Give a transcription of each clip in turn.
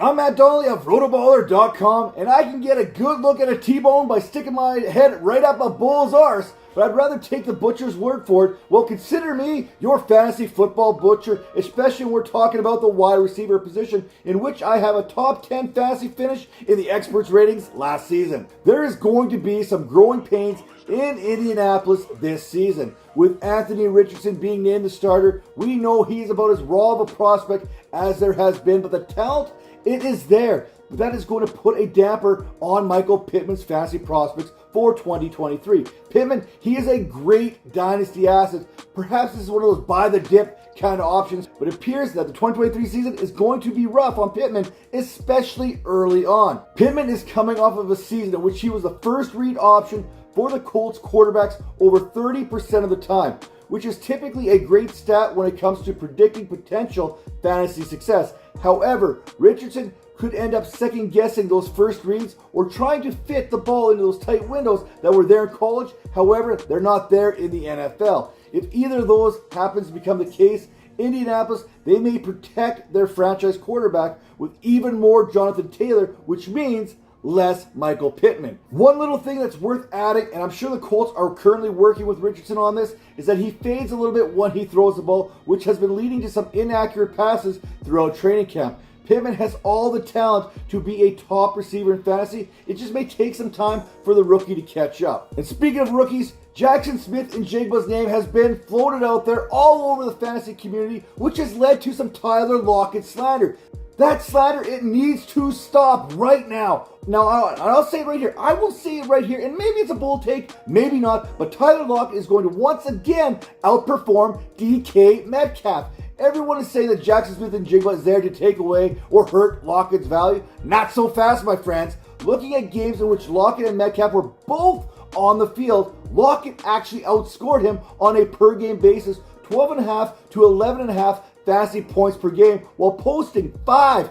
I'm Matt Donnelly of RotoBaller.com, and I can get a good look at a T-bone by sticking my head right up a bull's arse, but I'd rather take the butcher's word for it. Well, consider me your fantasy football butcher, especially when we're talking about the wide receiver position, in which I have a top 10 fantasy finish in the experts ratings last season. There is going to be some growing pains in Indianapolis this season. With Anthony Richardson being named the starter, we know he's about as raw of a prospect as there has been, but the talent, it is there. But that is going to put a damper on Michael Pittman's fantasy prospects for 2023. Pittman, he is a great dynasty asset. Perhaps this is one of those buy the dip kind of options, but it appears that the 2023 season is going to be rough on Pittman, especially early on. Pittman is coming off of a season in which he was the first read option for the Colts quarterbacks over 30% of the time, which is typically a great stat when it comes to predicting potential fantasy success. However, Richardson could end up second guessing those first reads or trying to fit the ball into those tight windows that were there in college. However, they're not there in the NFL. If either of those happens to become the case, Indianapolis, they may protect their franchise quarterback with even more Jonathan Taylor, which means less Michael Pittman. One little thing that's worth adding, and I'm sure the Colts are currently working with Richardson on this, is that he fades a little bit when he throws the ball, which has been leading to some inaccurate passes throughout training camp. Pittman has all the talent to be a top receiver in fantasy. It just may take some time for the rookie to catch up. And speaking of rookies, Jackson Smith-Njigba's name has been floated out there all over the fantasy community, which has led to some Tyler Lockett slander. That slander, it needs to stop right now. Now, I'll say it right here. I will say it right here, and maybe it's a bold take, maybe not, but Tyler Lockett is going to once again outperform DK Metcalf. Everyone is saying that Jackson Smith-Njigba is there to take away or hurt Lockett's value. Not so fast, my friends. Looking at games in which Lockett and Metcalf were both on the field, Lockett actually outscored him on a per-game basis, 12.5 to 11.5 fantasy points per game, while posting five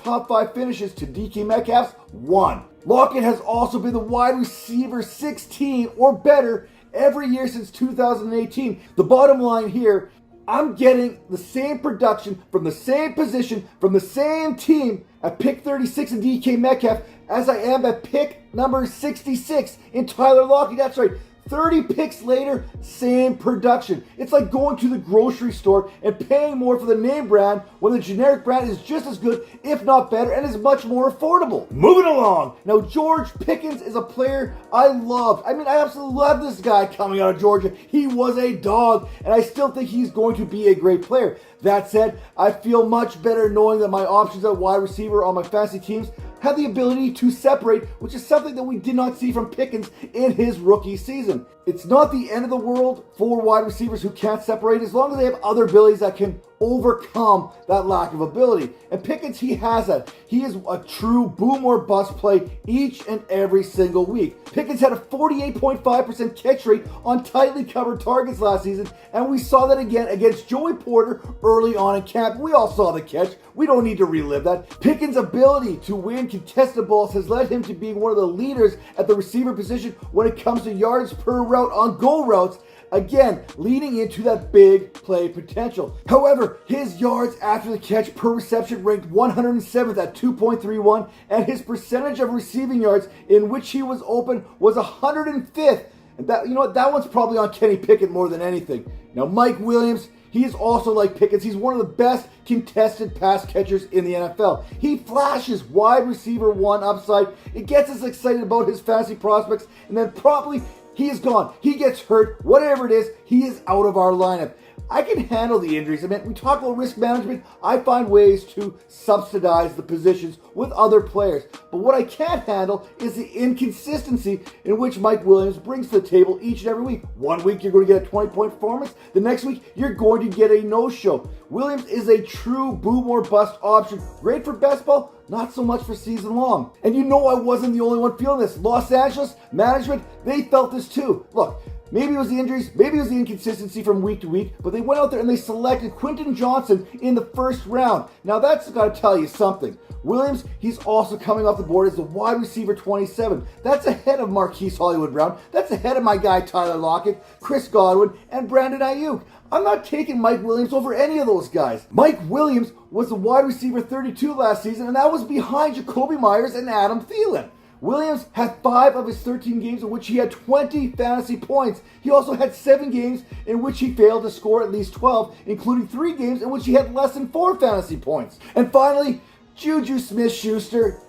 top 5 finishes to DK Metcalf's 1. Lockett has also been the wide receiver 16 or better every year since 2018. The bottom line here, I'm getting the same production from the same position, from the same team at pick 36 in DK Metcalf as I am at pick number 66 in Tyler Lockett. That's right. 30 picks later, same production. It's like going to the grocery store and paying more for the name brand when the generic brand is just as good, if not better, and is much more affordable. Moving along. Now, George Pickens is a player I loved. I absolutely love this guy coming out of Georgia. He was a dog, and I still think he's going to be a great player. That said, I feel much better knowing that my options at wide receiver on my fantasy teams have the ability to separate, which is something that we did not see from Pickens in his rookie season. It's not the end of the world for wide receivers who can't separate, as long as they have other abilities that can overcome that lack of ability. And Pickens, he has that. He is a true boom or bust play each and every single week. Pickens had a 48.5% catch rate on tightly covered targets last season, and we saw that again against Joey Porter early on in camp. We all saw the catch. We don't need to relive that. Pickens' ability to win contested balls has led him to being one of the leaders at the receiver position when it comes to yards per route on goal routes, again, leading into that big play potential. However, his yards after the catch per reception ranked 107th at 2.31, and his percentage of receiving yards in which he was open was 105th. And that one's probably on Kenny Pickett more than anything. Now, Mike Williams, he's also like Pickens. He's one of the best contested pass catchers in the NFL. He flashes wide receiver 1 upside. It gets us excited about his fantasy prospects, and then promptly he is gone. He gets hurt. Whatever it is, he is out of our lineup. I can handle the injuries. We talk about risk management. I find ways to subsidize the positions with other players. But what I can't handle is the inconsistency in which Mike Williams brings to the table each and every week. One week you're going to get a 20-point performance. The next week you're going to get a no-show. Williams is a true boom or bust option. Great for best ball, not so much for season long. And I wasn't the only one feeling this. Los Angeles management, they felt this too. Look, Maybe it was the injuries, maybe it was the inconsistency from week to week, but they went out there and they selected Quentin Johnson in the first round. Now that's got to tell you something. Williams, he's also coming off the board as the wide receiver 27. That's ahead of Marquise Hollywood Brown. That's ahead of my guy Tyler Lockett, Chris Godwin, and Brandon Ayuk. I'm not taking Mike Williams over any of those guys. Mike Williams was the wide receiver 32 last season, and that was behind Jacoby Myers and Adam Thielen. Williams had 5 of his 13 games in which he had 20 fantasy points. He also had 7 games in which he failed to score at least 12, including 3 games in which he had less than 4 fantasy points. And finally, Juju SmithSchuster.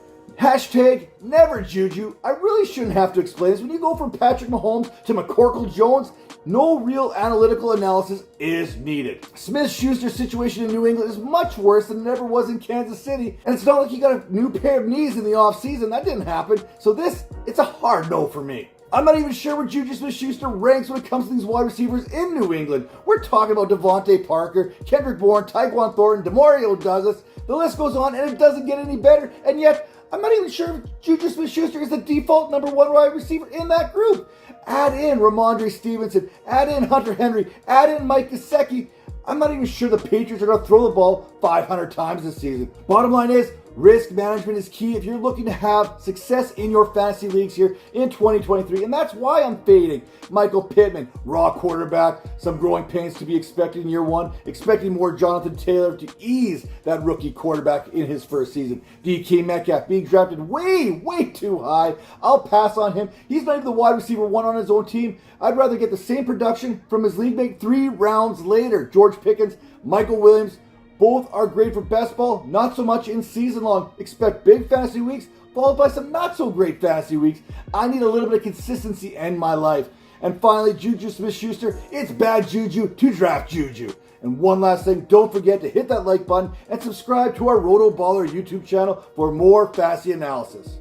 Hashtag never Juju. I really shouldn't have to explain this. When you go from Patrick Mahomes to McCorkle Jones, no real analytical analysis is needed. Smith-Schuster's situation in New England is much worse than it ever was in Kansas City, and it's not like he got a new pair of knees in the offseason. That didn't happen. So it's a hard no for me. I'm not even sure where Juju Smith-Schuster ranks when it comes to these wide receivers in New England. We're talking about Devontae Parker, Kendrick Bourne, Tyquan Thornton, Demario Douglas. The list goes on, and it doesn't get any better. And yet, I'm not even sure if Juju Smith-Schuster is the default number 1 wide receiver in that group. Add in Ramondre Stevenson, add in Hunter Henry, add in Mike Gesicki. I'm not even sure the Patriots are going to throw the ball 500 times this season. Bottom line is, risk management is key if you're looking to have success in your fantasy leagues here in 2023, and that's why I'm fading Michael Pittman, raw quarterback, some growing pains to be expected in year 1, expecting more Jonathan Taylor to ease that rookie quarterback in his first season. DK Metcalf being drafted way too high. I'll pass on him. He's not even the wide receiver 1 on his own team. I'd rather get the same production from his league mate 3 rounds later. George Pickens, Michael Williams, both are great for best ball, not so much in season long. Expect big fantasy weeks, followed by some not so great fantasy weeks. I need a little bit of consistency in my life. And finally, Juju Smith-Schuster, it's bad juju to draft Juju. And one last thing, don't forget to hit that like button and subscribe to our RotoBaller YouTube channel for more fantasy analysis.